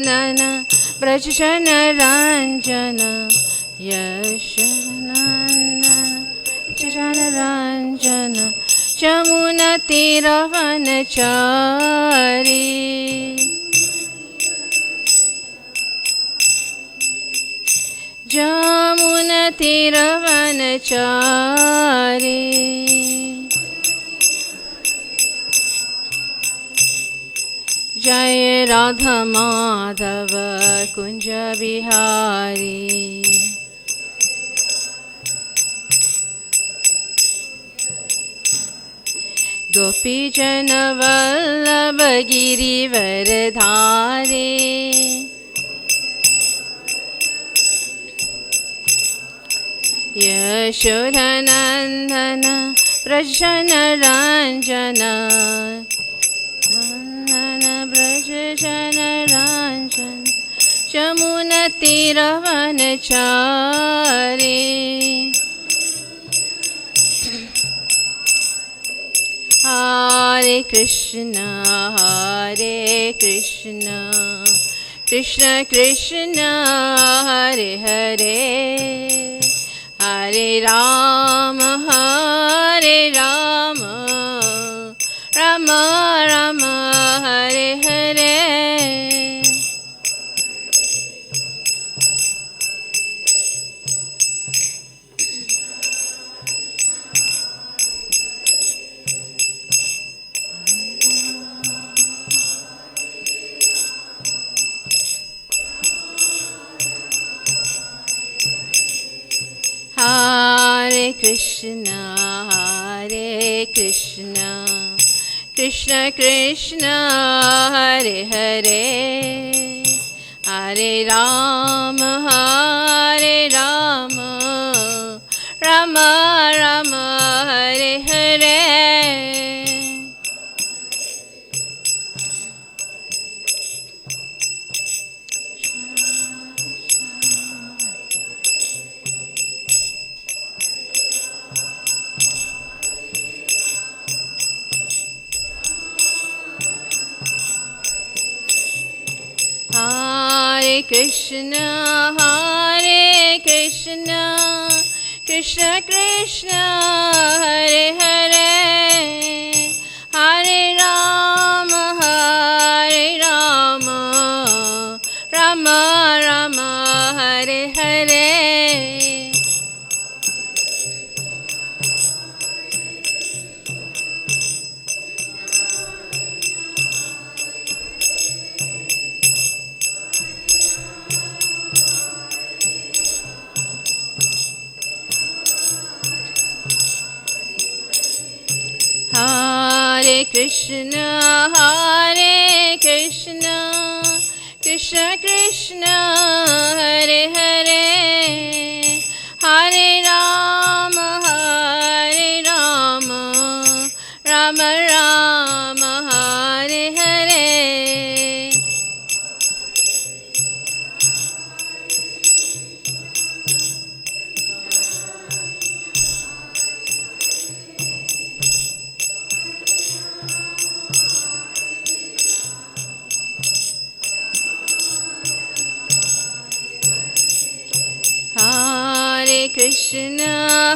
नना ब्रजन रंजन यशनंदन ब्रजन रंजन जमुना तीरवनचारी जमुना तीरवनचारी जय राधा माधव कुंज बिहारी गोपी जन वल्लभ गिरिवर धारे यशोधनंदन प्रसन्न रंजन ब्रजन रंजन जमुना तीरवनचारी हरे Krishna Krishna Krishna Hare Hare Hare Ram Ram Ram Hare Hare Hare Krishna Krishna Krishna Hare Hare Hare Rama Rama Rama Hare Hare Hare Krishna Krishna Krishna Hare Hare Hare Rama Rama Rama Hare Hare Hare Krishna Krishna Krishna Hare Hare Hare Rama Rama Rama Hare Hare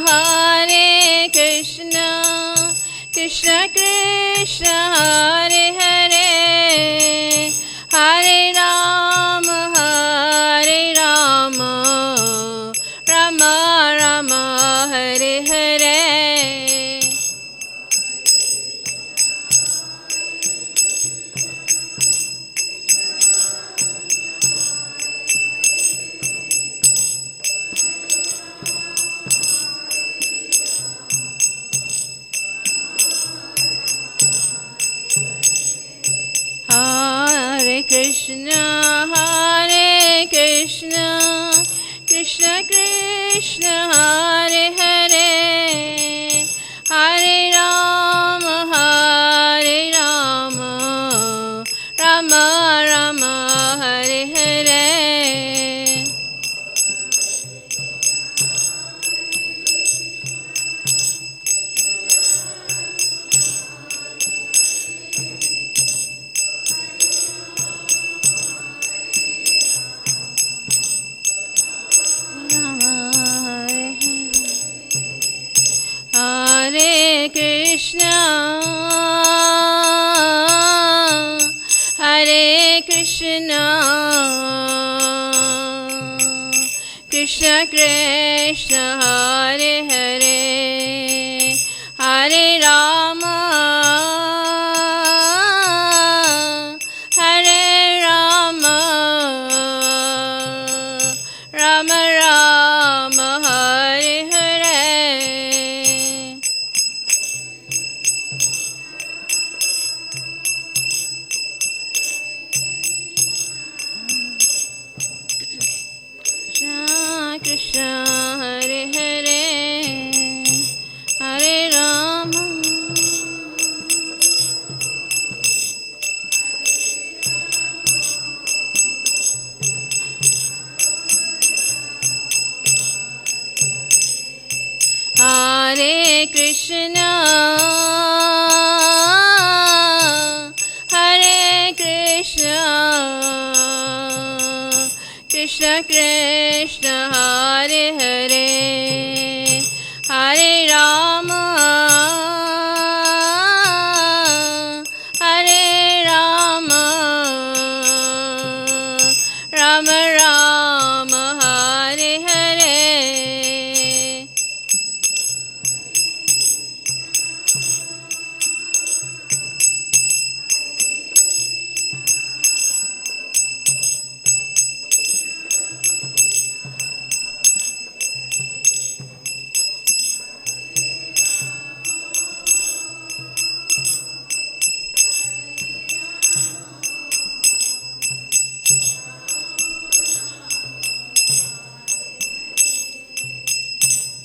Hare Krishna Krishna Krishna Hare Hare Hare Rama Rama Rama Hare Hare Hare Krishna Krishna Krishna Hare Hare Hare Rama Rama Rama Hare Hare Krishna, Hare Krishna, Krishna Krishna, Hare Hare, Hare Rama, Hare Rama, Rama Rama, Hare Hare. Krishna, Hare Hare, Hare Rama, Hare Krishna, Hare Krishna, Krishna Krishna, Hare Hare, Hare Rama, Hare Rama, Rama Rama, Hare Hare.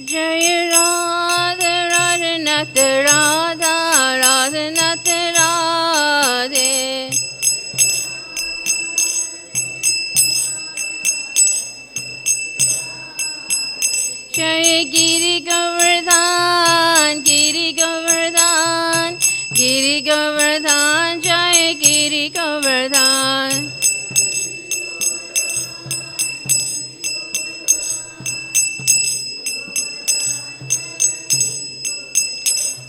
Jai Radha Radha Nata Radha Radha Nata Radhe. Jai Giri Govardhan Giri Govardhan Giri Govardhan Jai Giri Govardhan.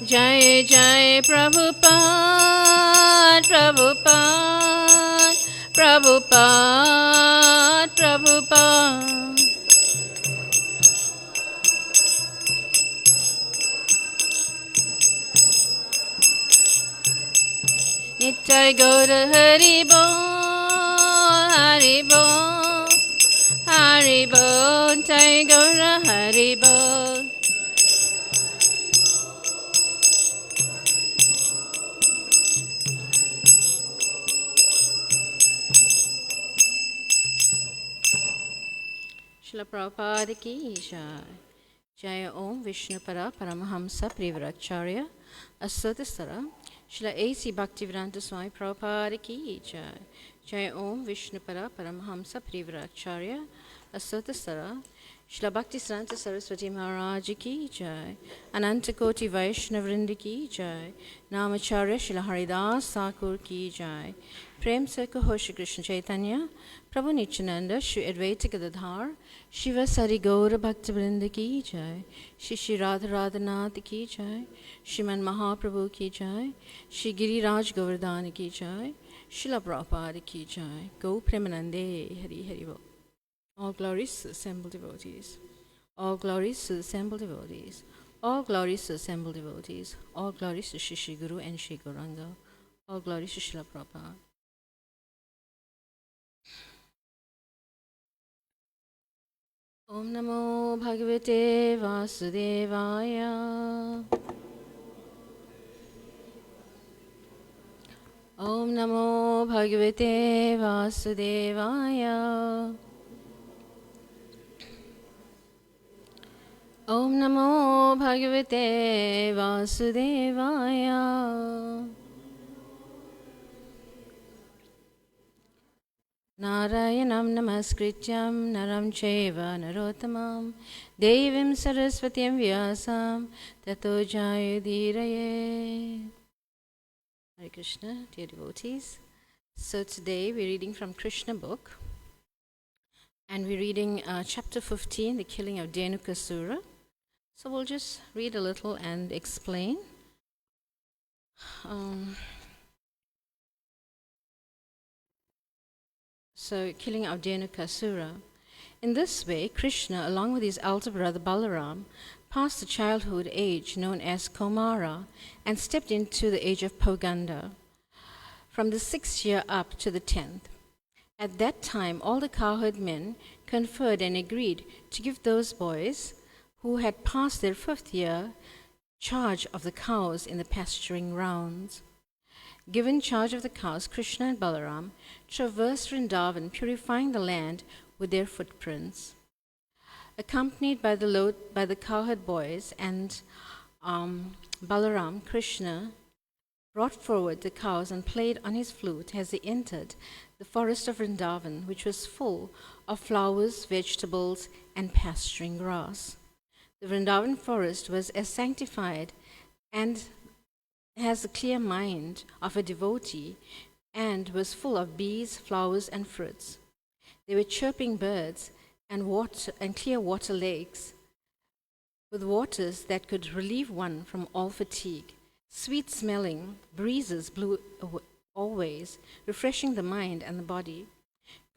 Jai Jai Prabhupada, Prabhupada, Prabhupada, Prabhupada. Nitai Gaura Hari Bol, Hari Bol, Hari Bol, Nitai Gaura Hari Bol. Srila Prabhupada ki jai. Jaya Om Vishnupara Paramahamsa Privaracharya Asodasara Srila A.C. Bhaktivedanta Swami Prabhupada ki jai. Jaya Om Vishnupara Paramahamsa Privaracharya Asodasara Srila Bhaktisiddhanta Saraswati Maharaj ki jai. Anantakoti Vaishnavrinda ki jai. Namacharya Srila Haridas Thakur ki jai. Prem se kaho Shri Krishna Chaitanya Prabhu Nityananda Shri Advaita Gadadhar Shiva Sari Gaura Bhaktivinoda ki jai. Shri Radha Radhanath ki jai. Shriman Mahaprabhu ki jai. Shri Giriraj Govardhan ki jai. Srila Prabhupada ki jai. Go Premanande Hari Hari Bol. All glories to assembled devotees. All glories to assembled devotees. All glories to assembled devotees. All glories to Shri Guru and Shri Gauranga. All glories to Srila Prabhupada. Om Namo Bhagavate Vasudevaya. Om Namo Bhagavate Vasudevaya. Om Namo Bhagavate Vasudevaya. Narayanam namaskrityam naram chaiva narottamam devim saraswatyam vyasam tato jayudhiraye. Hare Krishna, dear devotees. So today we're reading from Krishna book, and we're reading chapter 15, the killing of Dhenukasura. So we'll just read a little and explain So, killing of Dhenukasura. In this way, Krishna, along with his elder brother Balaram, passed the childhood age known as Kaumara and stepped into the age of Poganda, from the 6th year up to the 10th. At that time, all the cowherd men conferred and agreed to give those boys who had passed their 5th year charge of the cows in the pasturing rounds. Given charge of the cows, Krishna and Balaram traversed Vrindavan, purifying the land with their footprints. Accompanied by the cowherd boys and Balaram, Krishna brought forward the cows and played on his flute as they entered the forest of Vrindavan, which was full of flowers, vegetables, and pasturing grass. The Vrindavan forest was as sanctified and has the clear mind of a devotee and was full of bees, flowers, and fruits. There were chirping birds and clear water lakes with waters that could relieve one from all fatigue. Sweet-smelling breezes blew always, refreshing the mind and the body.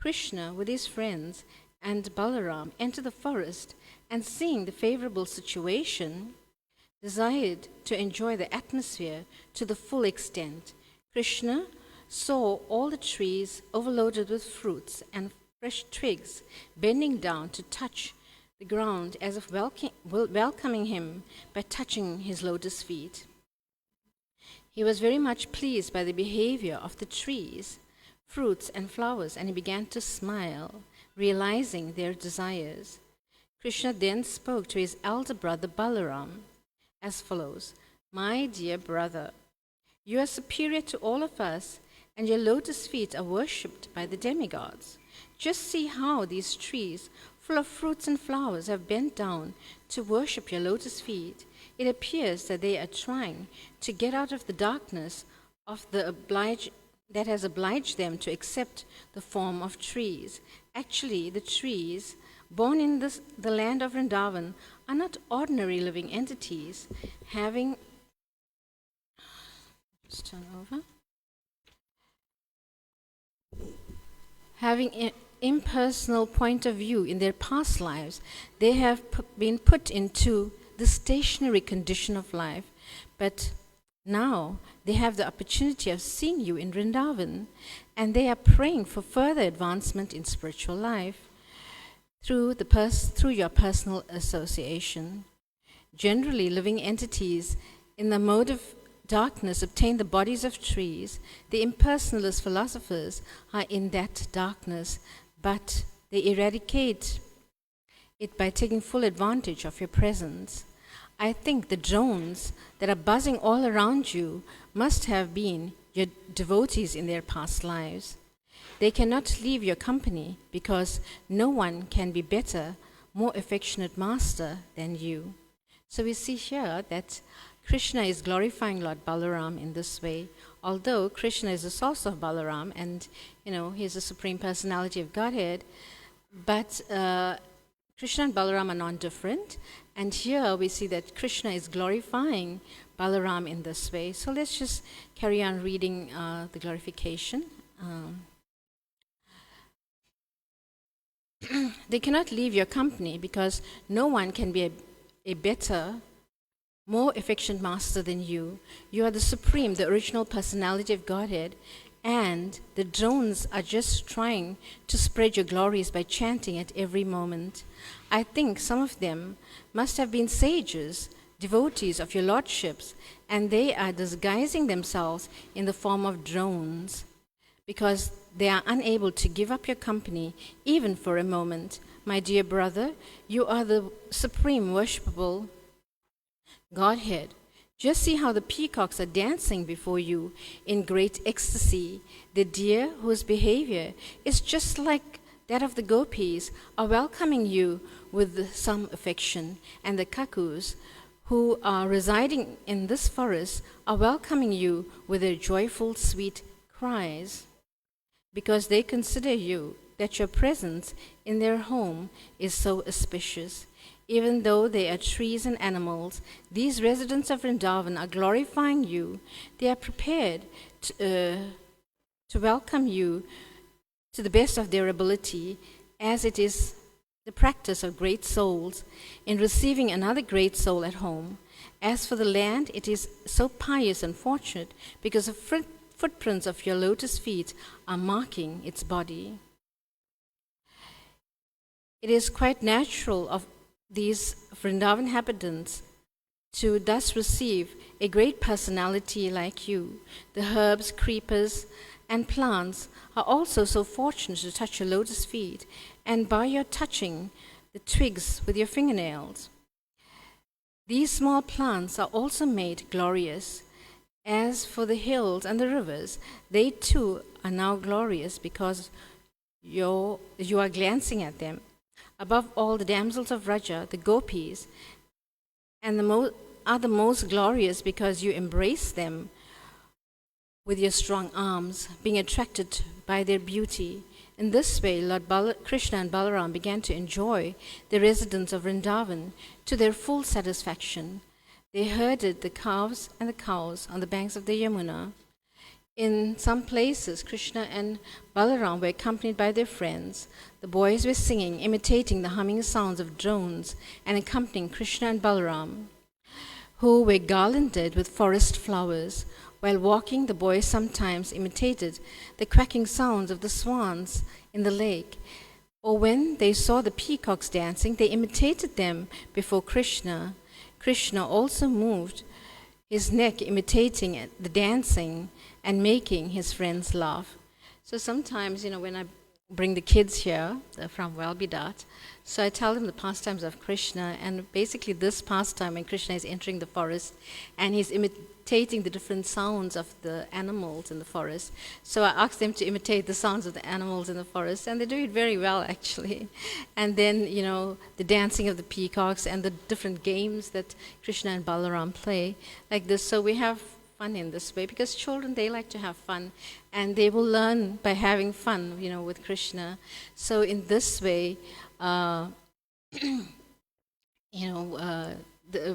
Krishna, with his friends, and Balaram entered the forest and, seeing the favorable situation, desired to enjoy the atmosphere to the full extent. Krishna saw all the trees overloaded with fruits and fresh twigs bending down to touch the ground as if welcoming him by touching his lotus feet. He was very much pleased by the behavior of the trees, fruits, and flowers, and he began to smile, realizing their desires. Krishna then spoke to his elder brother Balaram as follows: "My dear brother, you are superior to all of us, and your lotus feet are worshipped by the demigods. Just see how these trees, full of fruits and flowers, have bent down to worship your lotus feet. It appears that they are trying to get out of the darkness that has obliged them to accept the form of trees. Actually, the trees born in the land of Vrindavan are not ordinary living entities, having an impersonal point of view in their past lives. They have been put into the stationary condition of life, but now they have the opportunity of seeing you in Vrindavan, and they are praying for further advancement in spiritual life through your personal association. Generally, living entities in the mode of darkness obtain the bodies of trees. The impersonalist philosophers are in that darkness, but they eradicate it by taking full advantage of your presence. I think the drones that are buzzing all around you must have been your devotees in their past lives. They cannot leave your company because no one can be better, more affectionate master than you." So we see here that Krishna is glorifying Lord Balaram in this way. Although Krishna is the source of Balaram and, he is the Supreme Personality of Godhead, but Krishna and Balaram are non-different. And here we see that Krishna is glorifying Balaram in this way. So let's just carry on reading the glorification. They cannot leave your company because no one can be a better, more affectionate master than you. You are the Supreme, the original personality of Godhead, and the drones are just trying to spread your glories by chanting at every moment. I think some of them must have been sages, devotees of your lordships, and they are disguising themselves in the form of drones because they are unable to give up your company even for a moment. My dear brother, you are the supreme worshipable Godhead. Just see how the peacocks are dancing before you in great ecstasy. The deer, whose behavior is just like that of the gopis, are welcoming you with some affection, and the cuckoos, who are residing in this forest, are welcoming you with their joyful, sweet cries, because they consider you that your presence in their home is so auspicious. Even though they are trees and animals, these residents of Vrindavan are glorifying you. They are prepared to welcome you to the best of their ability, as it is the practice of great souls in receiving another great soul at home. As for the land, it is so pious and fortunate because the footprints of your lotus feet are marking its body. It is quite natural of these Vrindavan inhabitants to thus receive a great personality like you. The herbs, creepers, and plants are also so fortunate to touch your lotus feet, and by your touching the twigs with your fingernails. These small plants are also made glorious. As for the hills and the rivers, they too are now glorious because you are glancing at them. Above all, the damsels of Vraja, the gopis, and are the most glorious because you embrace them with your strong arms, being attracted by their beauty. In this way, Lord Krishna and Balaram began to enjoy the residence of Vrindavan to their full satisfaction. They herded the calves and the cows on the banks of the Yamuna. In some places, Krishna and Balaram were accompanied by their friends. The boys were singing, imitating the humming sounds of drones, and accompanying Krishna and Balaram, who were garlanded with forest flowers. While walking, the boys sometimes imitated the quacking sounds of the swans in the lake, or when they saw the peacocks dancing, they imitated them before Krishna. Krishna also moved his neck, imitating the dancing and making his friends laugh. So sometimes, when I bring the kids here from Valbidat, so I tell them the pastimes of Krishna, and basically this pastime when Krishna is entering the forest and he's imitating the different sounds of the animals in the forest. So I ask them to imitate the sounds of the animals in the forest, and they do it very well actually. And then, the dancing of the peacocks and the different games that Krishna and Balaram play like this. So we have fun in this way because children, they like to have fun, and they will learn by having fun, with Krishna. So in this way,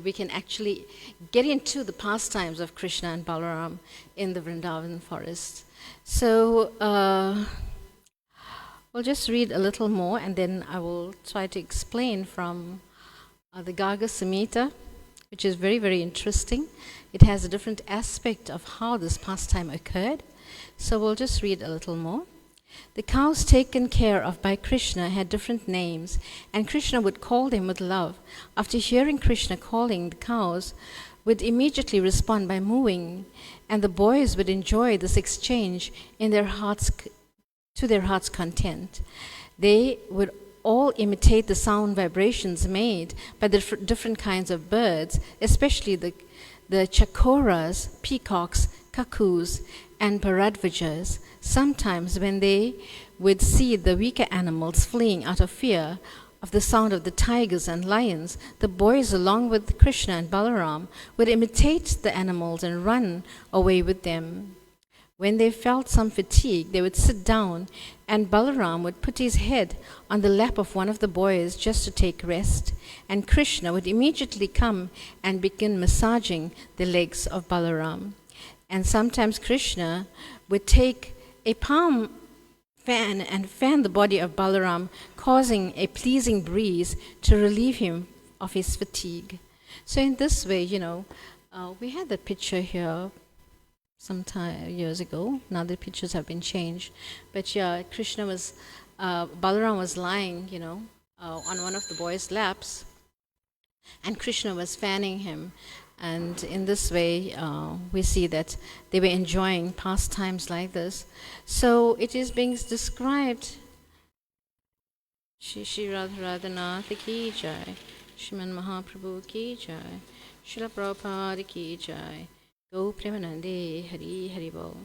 we can actually get into the pastimes of Krishna and Balaram in the Vrindavan forest. So we'll just read a little more, and then I will try to explain from the Garga Samhita, which is very, very interesting. It has a different aspect of how this pastime occurred. So we'll just read a little more. The cows taken care of by Krishna had different names, and Krishna would call them with love. After hearing Krishna calling, the cows would immediately respond by mooing, and the boys would enjoy this exchange in their hearts, to their heart's content. They would all imitate the sound vibrations made by the different kinds of birds, especially the chakoras, peacocks, cuckoos, and paradvajas. Sometimes when they would see the weaker animals fleeing out of fear of the sound of the tigers and lions, the boys, along with Krishna and Balaram, would imitate the animals and run away with them. When they felt some fatigue, they would sit down, and Balaram would put his head on the lap of one of the boys just to take rest, and Krishna would immediately come and begin massaging the legs of Balaram. And sometimes Krishna would take a palm fan and fan the body of Balaram, causing a pleasing breeze to relieve him of his fatigue. So in this way, we had that picture here some time years ago. Now the pictures have been changed, but Balaram was lying, on one of the boys' laps, and Krishna was fanning him. And in this way, we see that they were enjoying pastimes like this. So it is being described. Shri Radhanath ki jai, Shriman Mahaprabhu ki jai, Srila Prabhupada ki jai, Go Premanande Hari Hari Bol.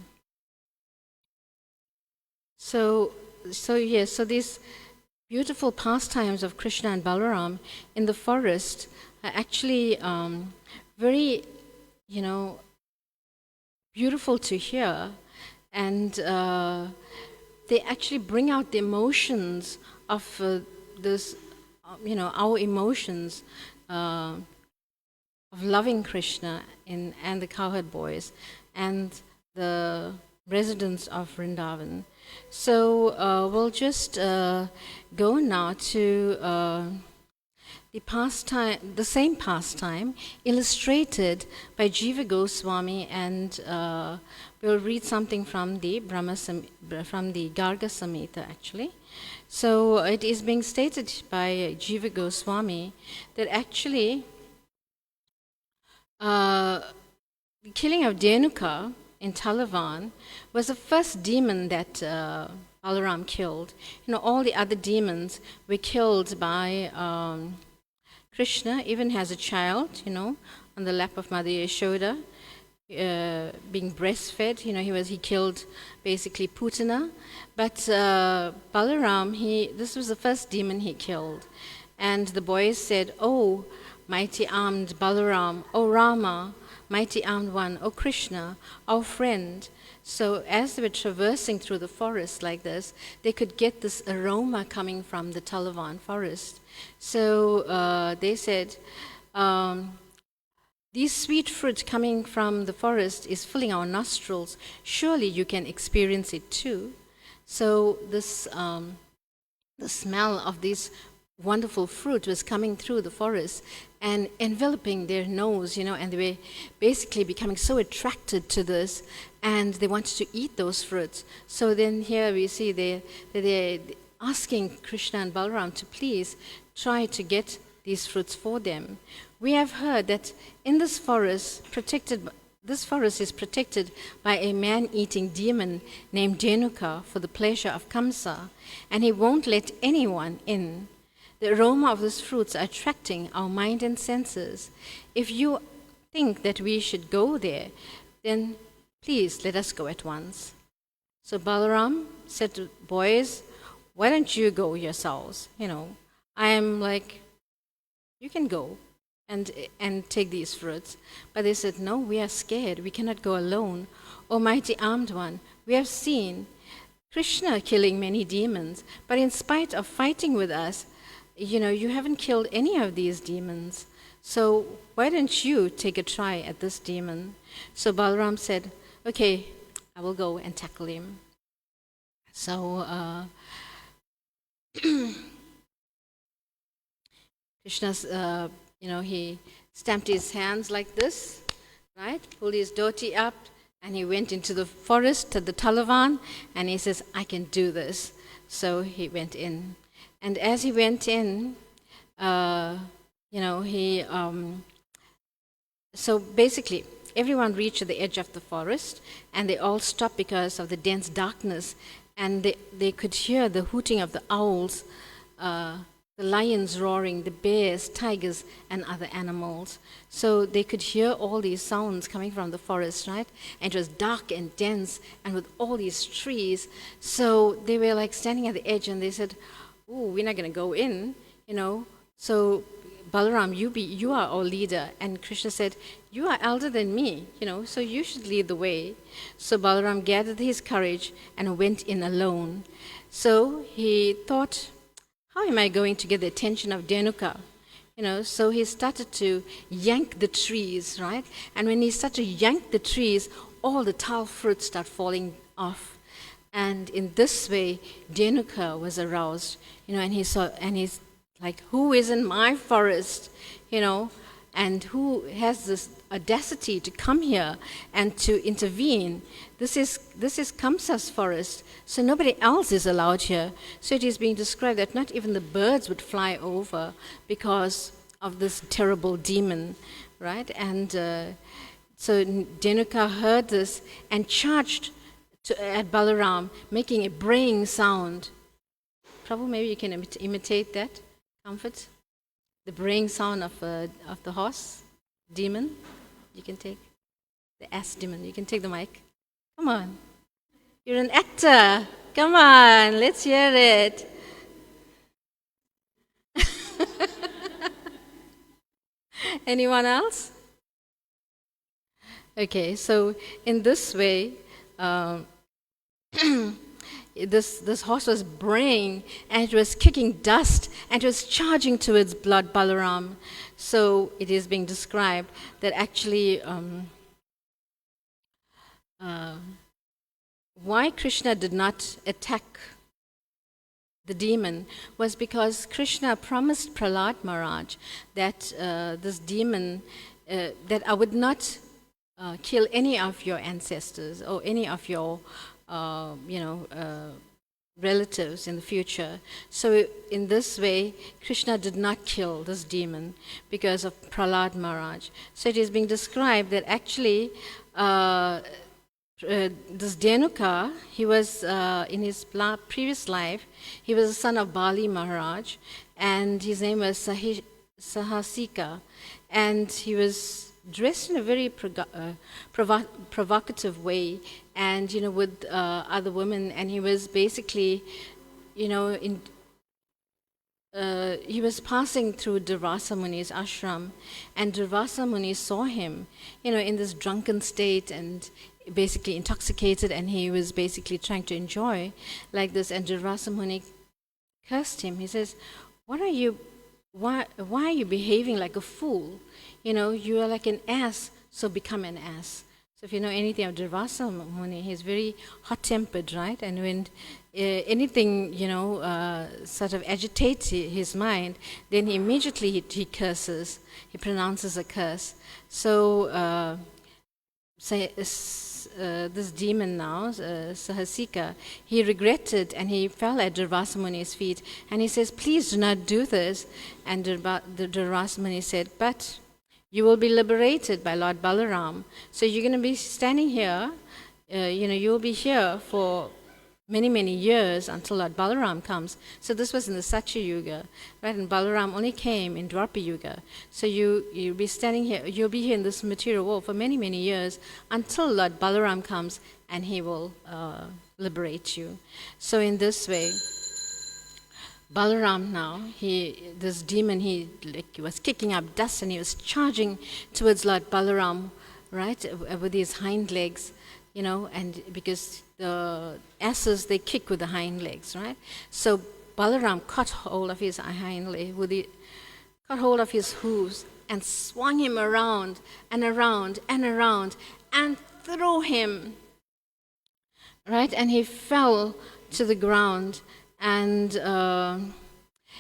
So these beautiful pastimes of Krishna and Balaram in the forest are actually very, beautiful to hear, and they actually bring out the emotions of this, our emotions of loving Krishna and the cowherd boys and the residents of Vrindavan. So we'll just go now to the same pastime illustrated by Jiva Goswami, and we'll read something from the Garga Samhita actually. So it is being stated by Jiva Goswami that actually the killing of Dhenuka in Talavan was the first demon that Balaram killed. All the other demons were killed by Krishna, even as a child, on the lap of Mother Yashoda, being breastfed. He killed basically Putana. But Balaram, this was the first demon he killed. And the boys said, "Oh, mighty armed Balaram, O Rama, mighty armed one, O Krishna, our friend." So as they were traversing through the forest like this, they could get this aroma coming from the Talavan forest. So they said, "This sweet fruit coming from the forest is filling our nostrils. Surely you can experience it too." So this, the smell of this wonderful fruit was coming through the forest and enveloping their nose, and they were basically becoming so attracted to this, and they wanted to eat those fruits. So then here we see they're asking Krishna and Balaram to please try to get these fruits for them. We have heard that in this forest is protected by a man-eating demon named Dhenuka for the pleasure of Kamsa, and he won't let anyone in. The aroma of these fruits are attracting our mind and senses. If you think that we should go there, then please let us go at once." So Balaram said to the boys, "Why don't you go yourselves? I am like, you can go and take these fruits." But they said, "No, we are scared. We cannot go alone. O mighty armed one, we have seen Krishna killing many demons, but in spite of fighting with us, you haven't killed any of these demons. So why don't you take a try at this demon?" So Balaram said, "Okay, I will go and tackle him." So Krishna's, he stamped his hands like this, right? Pulled his dhoti up, and he went into the forest to the Talavan, and he says, "I can do this." So he went in. And as he went in, so basically, everyone reached the edge of the forest, and they all stopped because of the dense darkness, and they could hear the hooting of the owls, the lions roaring, the bears, tigers, and other animals. So they could hear all these sounds coming from the forest, right? And it was dark and dense, and with all these trees. So they were like standing at the edge, and they said, "Oh, we're not going to go in, So Balaram, you are our leader." And Krishna said, "You are elder than me, so you should lead the way." So Balaram gathered his courage and went in alone. So he thought, how am I going to get the attention of Dhenuka? So he started to yank the trees, right? And when he started to yank the trees, all the tal fruits start falling off. And in this way, Dhenuka was aroused, and he's like, "Who is in my forest, and who has this audacity to come here and to intervene? This is Kamsa's forest, so nobody else is allowed here." So it is being described that not even the birds would fly over because of this terrible demon, right? And so Dhenuka heard this and charged at Balaram, making a braying sound. Prabhu, maybe you can imitate that, Comfort? The braying sound of the horse demon. You can take the ass demon. You can take the mic. Come on. You're an actor. Come on, let's hear it. Anyone else? Okay, so in this way, this horse was braying, and it was kicking dust, and it was charging towards Lord Balaram. So it is being described that actually why Krishna did not attack the demon was because Krishna promised Prahlad Maharaj that this demon, that I would not kill any of your ancestors or any of your, relatives in the future. So in this way, Krishna did not kill this demon because of Prahlad Maharaj. So it is being described that actually this Dhenuka, he was in his previous life, he was the son of Bali Maharaj, and his name was Sahasika, and he was dressed in a very provocative way, and with other women, and he was basically, he was passing through Durvasa Muni's ashram, and Durvasa Muni saw him, in this drunken state and basically intoxicated, and he was basically trying to enjoy like this. And Durvasa Muni cursed him. He says, why are you behaving like a fool? You are like an ass, so become an ass. So if you know anything of Durvasa Muni, he's very hot-tempered, right? And when anything, sort of agitates his mind, then he immediately he curses. He pronounces a curse. So this demon now, Sahasika, he regretted, and he fell at Durvasa Muni's feet, and he says, please do not do this. And Durvasa Muni said, but you will be liberated by Lord Balaram. So you're going to be standing here, you will be here for many, many years until Lord Balaram comes. So this was in the Satya Yuga, right? And Balaram only came in Dwapara Yuga. So you'll be standing here, you'll be here in this material world for many, many years until Lord Balaram comes, and he will liberate you. So in this way, Balaram now, this demon, he was kicking up dust, and he was charging towards Lord Balaram, right, with his hind legs, and because the asses, they kick with the hind legs, right? So Balaram caught hold of his hind leg, caught hold of his hooves, and swung him around and around and around, and threw him, right? And he fell to the ground. And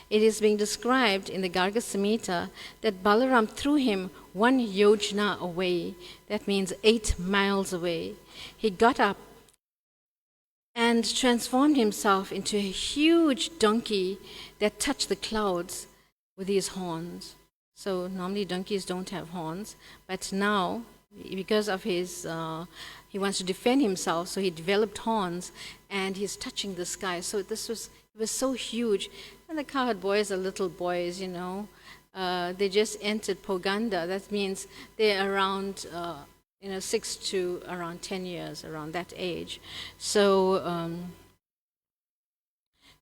it is being described in the Garga Samhita that Balaram threw him 1 yojna away. That means 8 miles away. He got up and transformed himself into a huge donkey that touched the clouds with his horns. So normally donkeys don't have horns, but now, because of his, he wants to defend himself, so he developed horns, and he's touching the sky. So it was so huge. And the cowherd boys are little boys, they just entered Poganda. That means they're around, 6 to around 10 years, around that age. So,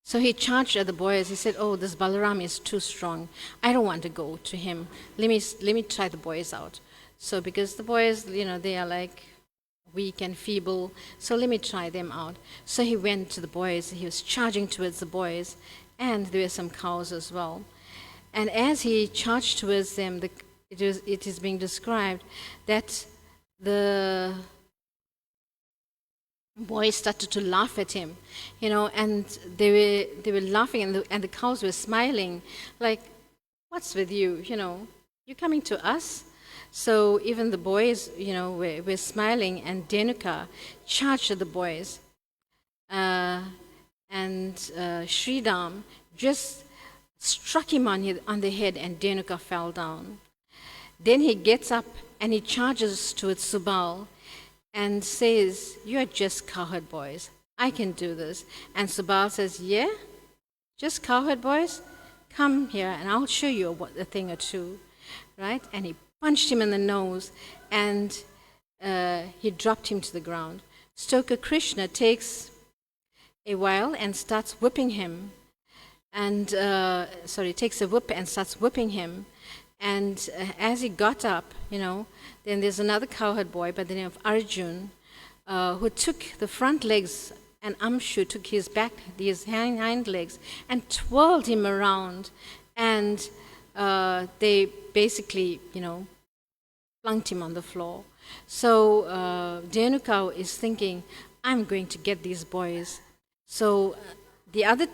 so he charged at the boys. He said, "Oh, this Balaram is too strong. I don't want to go to him. Let me try the boys out." So because the boys, they are like weak and feeble, so let me try them out. So he went to the boys. He was charging towards the boys, and there were some cows as well. And as he charged towards them, it is being described that the boys started to laugh at him, and they were laughing, and the cows were smiling, like, "What's with you? You're coming to us?" So even the boys, were smiling, and Dhenuka charged at the boys. And Sridham just struck him on the head, and Dhenuka fell down. Then he gets up and he charges towards Subal and says, "You are just cowherd boys. I can do this." And Subal says, "Yeah? Just cowherd boys? Come here and I'll show you a thing or two." Right? And he punched him in the nose, and he dropped him to the ground. Stoker Krishna takes a while and starts whipping him, and takes a whip and starts whipping him. And as he got up, then there's another cowherd boy by the name of Arjun, who took the front legs and Amshu took his hind legs, and twirled him around, and they basically, plunked him on the floor. So Denuka is thinking, I'm going to get these boys. So the other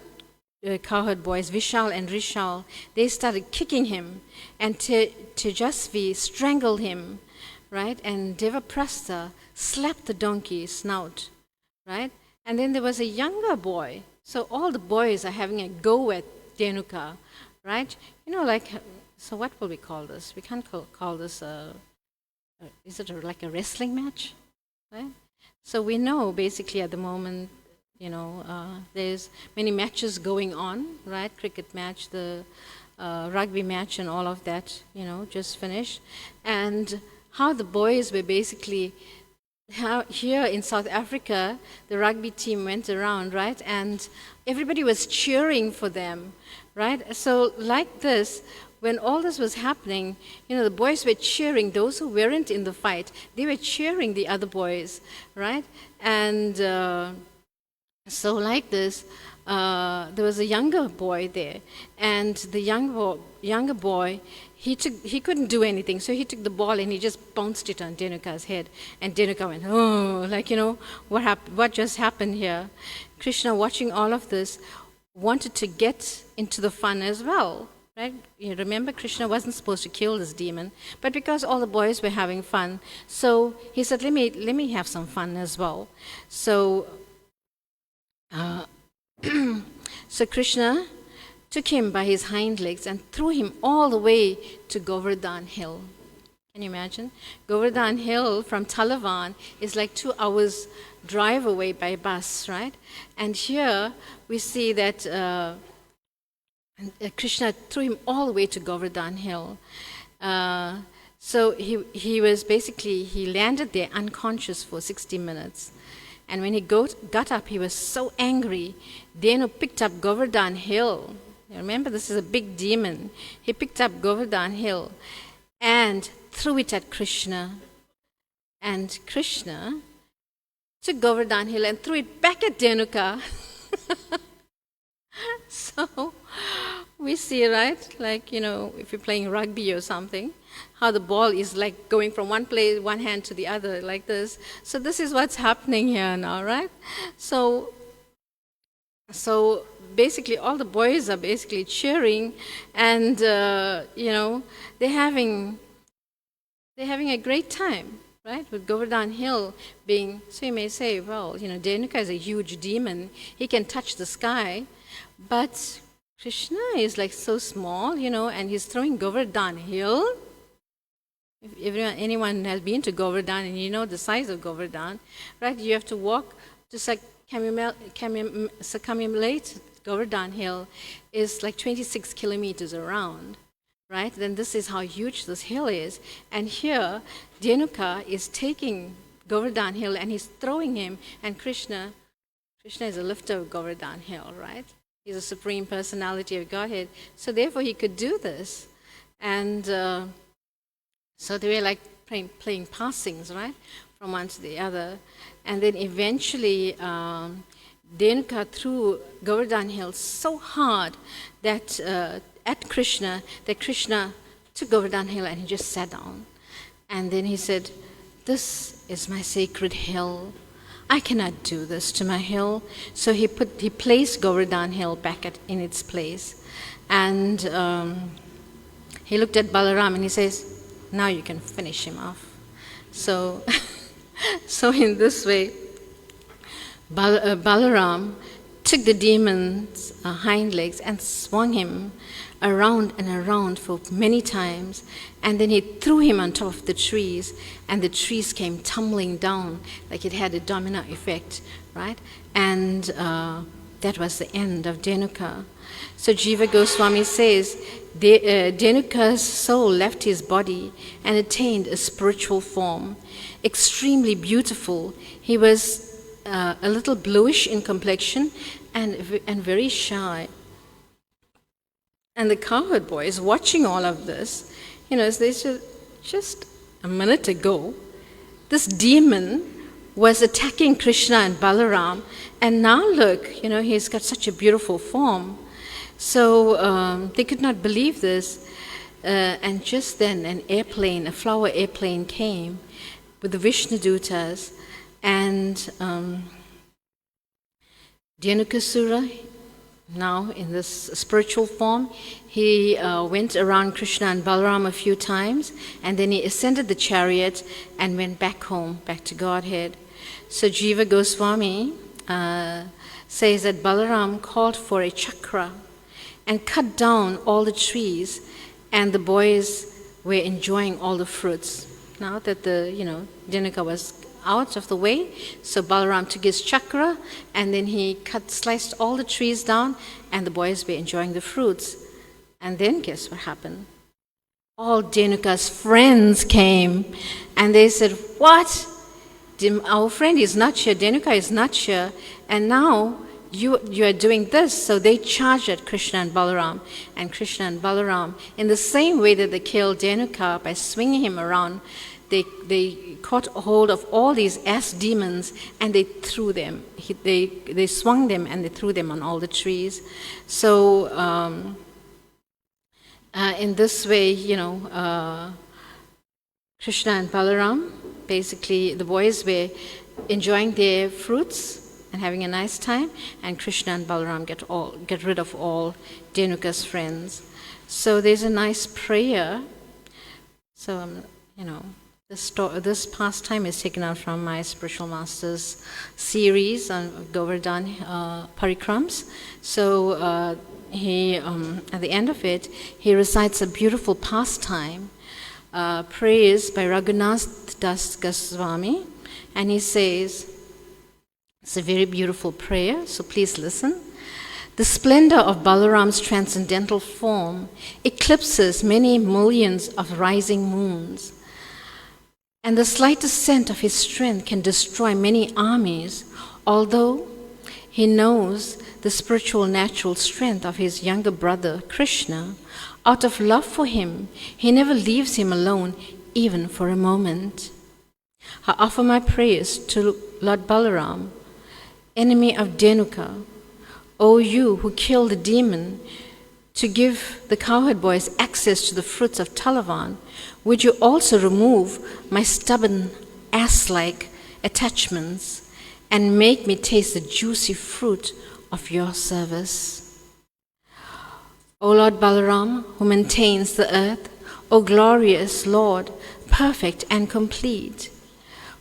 cowherd boys, Vishal and Rishal, they started kicking him, and Tejasvi strangled him, right? And Devaprastha slapped the donkey's snout, right? And then there was a younger boy. So all the boys are having a go at Denuka, right? So what will we call this? We can't call this is it like a wrestling match, right? So we know basically at the moment, there's many matches going on, right? Cricket match, the rugby match and all of that, just finished. And how the boys were basically, here in South Africa, the rugby team went around, right? And everybody was cheering for them, right? So like this, when all this was happening, the boys were cheering. Those who weren't in the fight, they were cheering the other boys, right? And so like this, there was a younger boy there, and the younger boy, he couldn't do anything, so he took the ball and he just bounced it on Denuka's head, and Denuka went, oh, what just happened here? Krishna, watching all of this, wanted to get into the fun as well. Right? You remember, Krishna wasn't supposed to kill this demon, but because all the boys were having fun, so he said, let me have some fun as well. So, so Krishna took him by his hind legs and threw him all the way to Govardhan Hill. Can you imagine? Govardhan Hill from Talavan is like 2 hours drive away by bus, right? And here we see that Krishna threw him all the way to Govardhan Hill. So he landed there unconscious for 60 minutes. And when he got up, he was so angry. Denu picked up Govardhan Hill. Remember, this is a big demon. He picked up Govardhan Hill and threw it at Krishna. And Krishna took Govardhan Hill and threw it back at Denuka. So we see, right, like, if you're playing rugby or something, how the ball is like going from one hand to the other, like this. So this is what's happening here now, right? So basically all the boys are basically cheering, and, they're having a great time, right? With Govardhan Hill being, so you may say, well, Denuka is a huge demon. He can touch the sky. But Krishna is like so small, and he's throwing Govardhan Hill. If anyone has been to Govardhan and you know the size of Govardhan, right? You have to walk to circumambulate Govardhan Hill is like 26 kilometers around, right? Then this is how huge this hill is. And here, Denuka is taking Govardhan Hill and he's throwing him, and Krishna is a lifter of Govardhan Hill, right? He's a supreme personality of Godhead. So therefore he could do this. And so they were like playing passings, right? From one to the other. And then eventually Denuka threw Govardhan Hill so hard that at Krishna, that Krishna took Govardhan Hill and he just sat down. And then he said, "This is my sacred hill. I cannot do this to my hill." So he placed Govardhan Hill back in its place. And he looked at Balaram and he says, "Now you can finish him off." So, so in this way, Balaram took the demon's hind legs and swung him around and around for many times, and then he threw him on top of the trees, and the trees came tumbling down like it had a domino effect, right? And that was the end of Denuka. So Jiva Goswami says, Denuka's soul left his body and attained a spiritual form, extremely beautiful. He was a little bluish in complexion and very shy. And the cowherd boys watching all of this, they said, just a minute ago, this demon was attacking Krishna and Balaram. And now look, he's got such a beautiful form. So they could not believe this. And just then a flower airplane came with the Vishnudutas, and Dhenukasura, now in this spiritual form, he went around Krishna and Balaram a few times, and then he ascended the chariot and went back home, back to Godhead. So Jiva Goswami says that Balaram called for a chakra and cut down all the trees, and the boys were enjoying all the fruits. Now that Dhenuka was out of the way, so Balaram took his chakra, and then he sliced all the trees down, and the boys were enjoying the fruits. And then guess what happened? All Dhenuka's friends came, and they said, "What? Our friend is not here, Dhenuka is not here, and now you are doing this." So they charged at Krishna and Balaram. And Krishna and Balaram, in the same way that they killed Dhenuka by swinging him around, they caught hold of all these ass demons, and they threw them. They swung them and they threw them on all the trees. So in this way, Krishna and Balaram, basically the boys were enjoying their fruits and having a nice time, and Krishna and Balaram get rid of all Dhenuka's friends. So there's a nice prayer. So this pastime is taken out from my spiritual master's series on Govardhan Parikrams. So he, at the end of it, he recites a beautiful pastime, praise by Raghunath Das Goswami, and he says, it's a very beautiful prayer, so please listen. The splendor of Balaram's transcendental form eclipses many millions of rising moons, and the slightest scent of his strength can destroy many armies, although he knows the spiritual natural strength of his younger brother, Krishna. Out of love for him, he never leaves him alone, even for a moment. I offer my prayers to Lord Balaram, enemy of Dhenuka. O you who killed the demon to give the cowherd boys access to the fruits of Talavan, would you also remove my stubborn ass-like attachments and make me taste the juicy fruit of your service? O Lord Balaram, who maintains the earth, O glorious Lord, perfect and complete,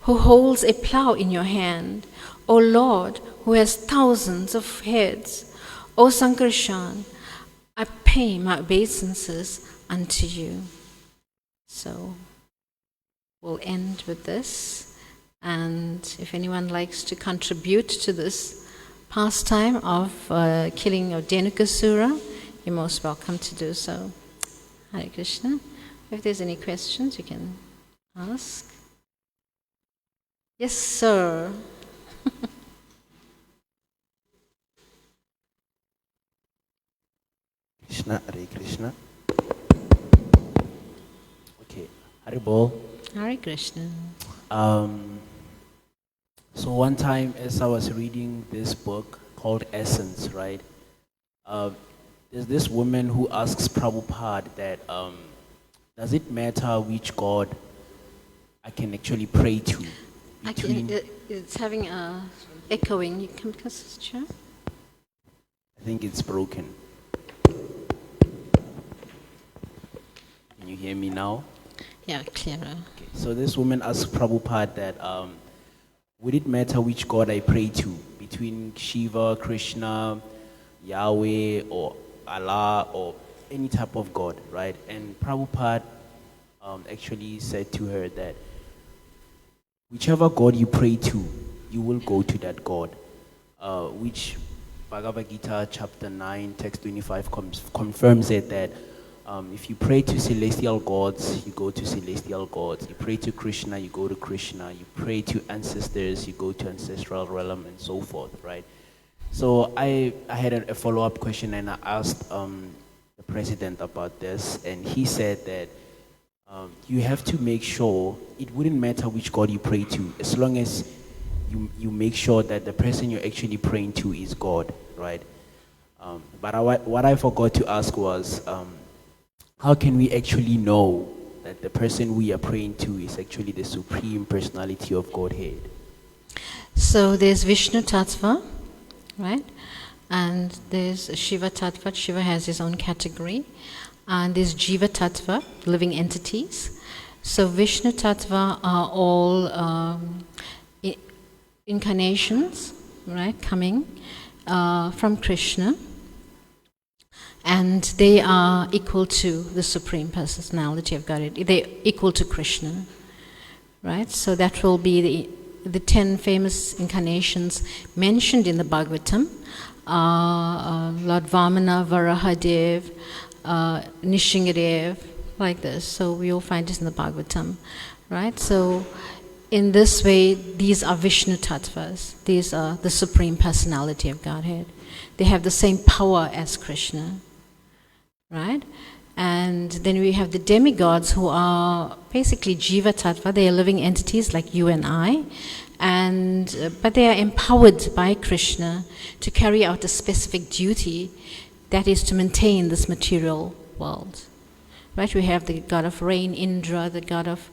who holds a plough in your hand, O Lord, who has thousands of heads, O Sankarshan, I pay my obeisances unto you. So we'll end with this, and if anyone likes to contribute to this pastime of killing of Dhenukasura, you're most welcome to do so. Hare Krishna. If there's any questions, you can ask. Yes, sir. Krishna, Hare Krishna. Okay, Hare Bol. Hare Krishna. So one time, as I was reading this book called Essence, right? There's this woman who asks Prabhupada that, does it matter which God I can actually pray to? It's having a echoing. You can close the chair? I think it's broken. Can you hear me now? Yeah, clearer. Okay. So this woman asked Prabhupada that, would it matter which God I pray to, between Shiva, Krishna, Yahweh, or Allah, or any type of God, right? And Prabhupada actually said to her that whichever God you pray to, you will go to that God, which Bhagavad Gita chapter 9, text 25 confirms it, that if you pray to celestial gods, you go to celestial gods. You pray to Krishna, you go to Krishna. You pray to ancestors, you go to ancestral realm, and so forth, right? So I had a follow-up question, and I asked the president about this, and he said that you have to make sure it wouldn't matter which God you pray to, as long as you make sure that the person you're actually praying to is God, right? But what I forgot to ask was, how can we actually know that the person we are praying to is actually the Supreme Personality of Godhead? So there's Vishnu Tattva, right? And there's Shiva Tattva. Shiva has his own category. And there's Jiva Tattva, living entities. So Vishnu Tattva are all incarnations, right, coming from Krishna. And they are equal to the Supreme Personality of Godhead. They're equal to Krishna, right? So that will be the 10 famous incarnations mentioned in the Bhagavatam. Lord Vamana, Varahadev, Nishingadev, like this. So we will find this in the Bhagavatam, right? So in this way, these are Vishnu Tattvas. These are the Supreme Personality of Godhead. They have the same power as Krishna, right? And then we have the demigods, who are basically Jiva Tattva. They are living entities like you and I, but they are empowered by Krishna to carry out a specific duty, that is to maintain this material world. Right? We have the god of rain, Indra, the god of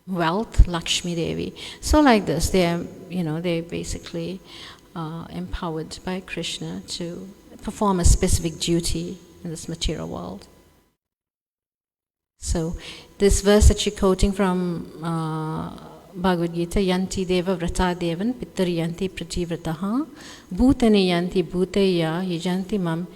wealth, Lakshmi Devi. So like this, they're basically empowered by Krishna to perform a specific duty in this material world. So this verse that you're quoting from Bhagavad Gita, Yanti Deva Vrata Devan Pittari Yanti Prativrataha Bhutani Yanti Bhuteya Yajanti Mam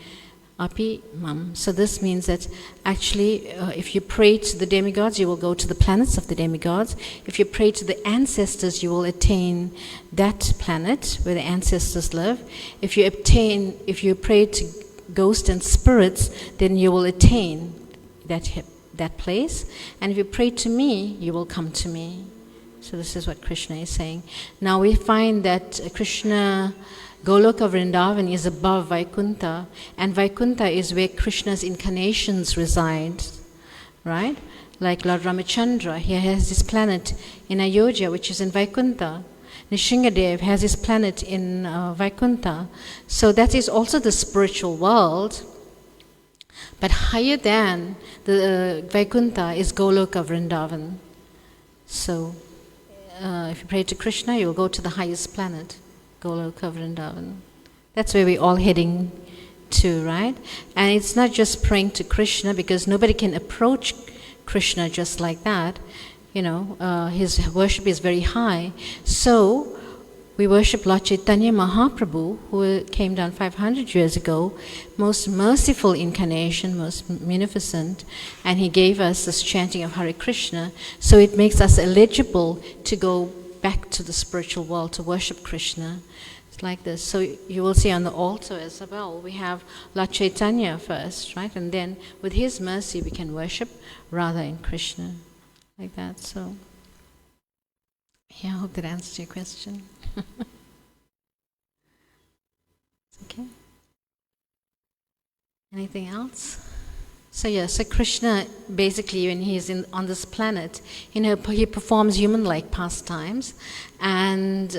Api Mam. So this means that actually if you pray to the demigods, you will go to the planets of the demigods. If you pray to the ancestors, you will attain that planet where the ancestors live. If you pray to ghosts and spirits, then you will attain that place. And if you pray to me, you will come to me. So this is what Krishna is saying. Now we find that Krishna, Goloka Vrindavan is above Vaikuntha, and Vaikuntha is where Krishna's incarnations reside, right? Like Lord Ramachandra, he has his planet in Ayodhya, which is in Vaikuntha. Nishingadev has his planet in Vaikuntha. So that is also the spiritual world. But higher than the Vaikuntha is Goloka Vrindavan. So if you pray to Krishna, you'll go to the highest planet, Goloka Vrindavan. That's where we're all heading to, right? And it's not just praying to Krishna, because nobody can approach Krishna just like that. His worship is very high. So we worship Lord Chaitanya Mahaprabhu, who came down 500 years ago, most merciful incarnation, most munificent, and he gave us this chanting of Hare Krishna, so it makes us eligible to go back to the spiritual world to worship Krishna. It's like this. So you will see on the altar as well, we have Lord Chaitanya first, right? And then with his mercy we can worship Radha and Krishna, like that. So yeah, I hope that answers your question. Okay. Anything else? So Krishna, basically, when he's on this planet, he performs human-like pastimes, and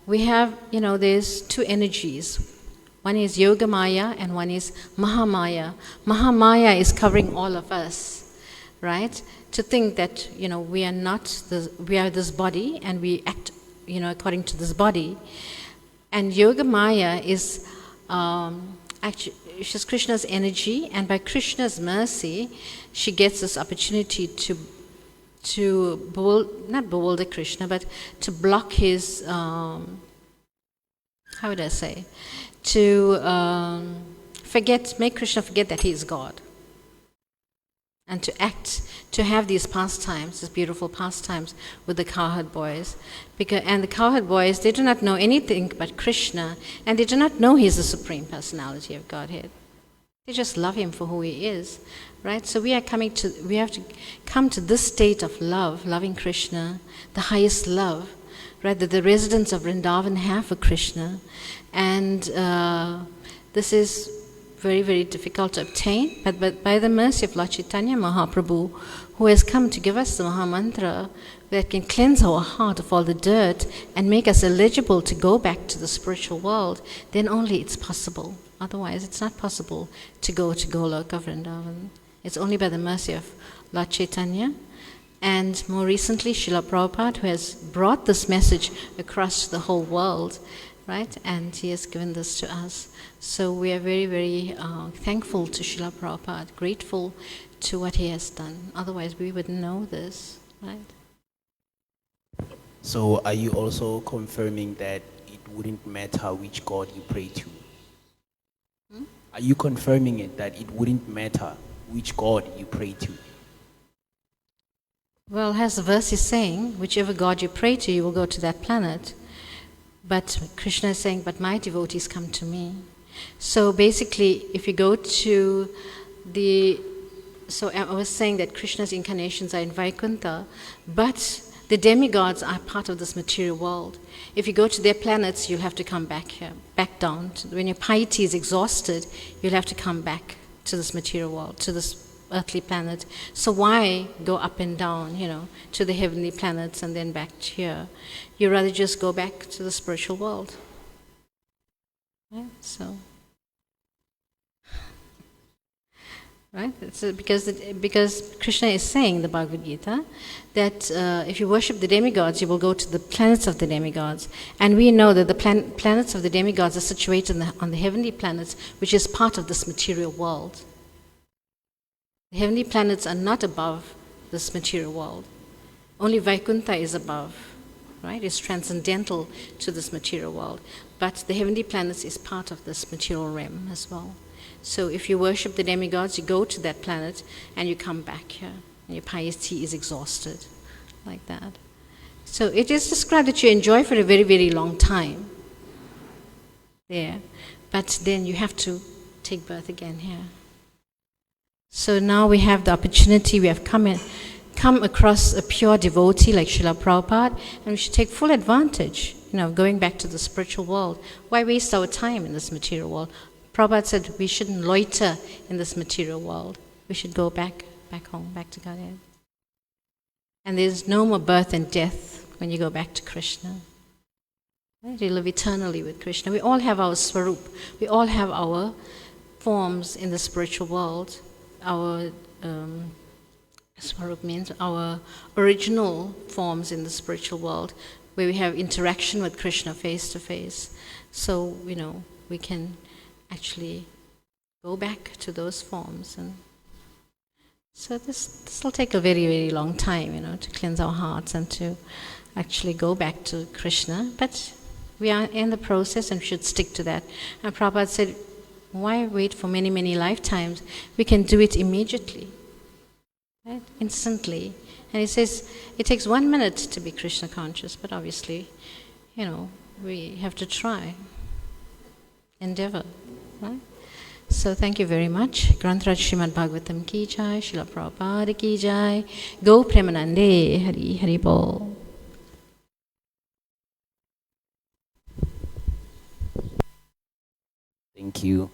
we have, there's two energies. One is Yoga Maya and one is Mahamaya. Mahamaya is covering all of us, right? To think that, we are this body and we act, according to this body. And Yoga Maya is actually, she's Krishna's energy, and by Krishna's mercy, she gets this opportunity not bewilder Krishna, but to block his, how would I say, to make Krishna forget that he is God. And to have these pastimes, these beautiful pastimes with the cowherd boys. And the cowherd boys, they do not know anything but Krishna, and they do not know he's the Supreme Personality of Godhead. They just love him for who he is, right? So we have to come to this state of love, loving Krishna, the highest love, right, that the residents of Vrindavan have for Krishna. And this is very, very difficult to obtain, but by the mercy of Lord Chaitanya Mahaprabhu, who has come to give us the Maha Mantra that can cleanse our heart of all the dirt and make us eligible to go back to the spiritual world, then only it's possible. Otherwise, it's not possible to go to Goloka Vrindavan. It's only by the mercy of Lord Chaitanya. And more recently, Srila Prabhupada, who has brought this message across the whole world, right? And he has given this to us. So we are very, very thankful to Srila Prabhupada, grateful to what he has done. Otherwise, we wouldn't know this, right? So are you also confirming that it wouldn't matter which God you pray to? Are you confirming it, that it wouldn't matter which God you pray to? Well, as the verse is saying, whichever God you pray to, you will go to that planet. But Krishna is saying, but my devotees come to me. So basically, if you go to the... So I was saying that Krishna's incarnations are in Vaikuntha, but the demigods are part of this material world. If you go to their planets, you'll have to come back here, back down. When your piety is exhausted, you'll have to come back to this material world, to this earthly planet. So why go up and down, to the heavenly planets and then back here? You rather just go back to the spiritual world. Right? So, right? Because Krishna is saying in the Bhagavad Gita that if you worship the demigods, you will go to the planets of the demigods. And we know that the planets of the demigods are situated on the heavenly planets, which is part of this material world. The heavenly planets are not above this material world. Only Vaikuntha is above, right? It's transcendental to this material world. But the heavenly planets is part of this material realm as well. So if you worship the demigods, you go to that planet and you come back here. And your piety is exhausted, like that. So it is described that you enjoy for a very, very long time there. But then you have to take birth again here. So now we have the opportunity, we have come across a pure devotee like Srila Prabhupada, and we should take full advantage, going back to the spiritual world. Why waste our time in this material world? Prabhupada said we shouldn't loiter in this material world. We should go back home, back to Godhead. And there's no more birth and death when you go back to Krishna. Right? You live eternally with Krishna. We all have our swarup. We all have our forms in the spiritual world. Our swarup means our original forms in the spiritual world, where we have interaction with Krishna face to face. So, we can actually go back to those forms. And so this will take a very, very long time, to cleanse our hearts and to actually go back to Krishna. But we are in the process and we should stick to that. And Prabhupada said, why wait for many, many lifetimes? We can do it immediately, right? Instantly. And he says, it takes 1 minute to be Krishna conscious, but obviously, we have to try, endeavor, right? So thank you very much. Grantaraj Srimad Bhagavatam ki jai, Srila Prabhupada ki jai, Go Premanande, Hari Hari Bol. Thank you.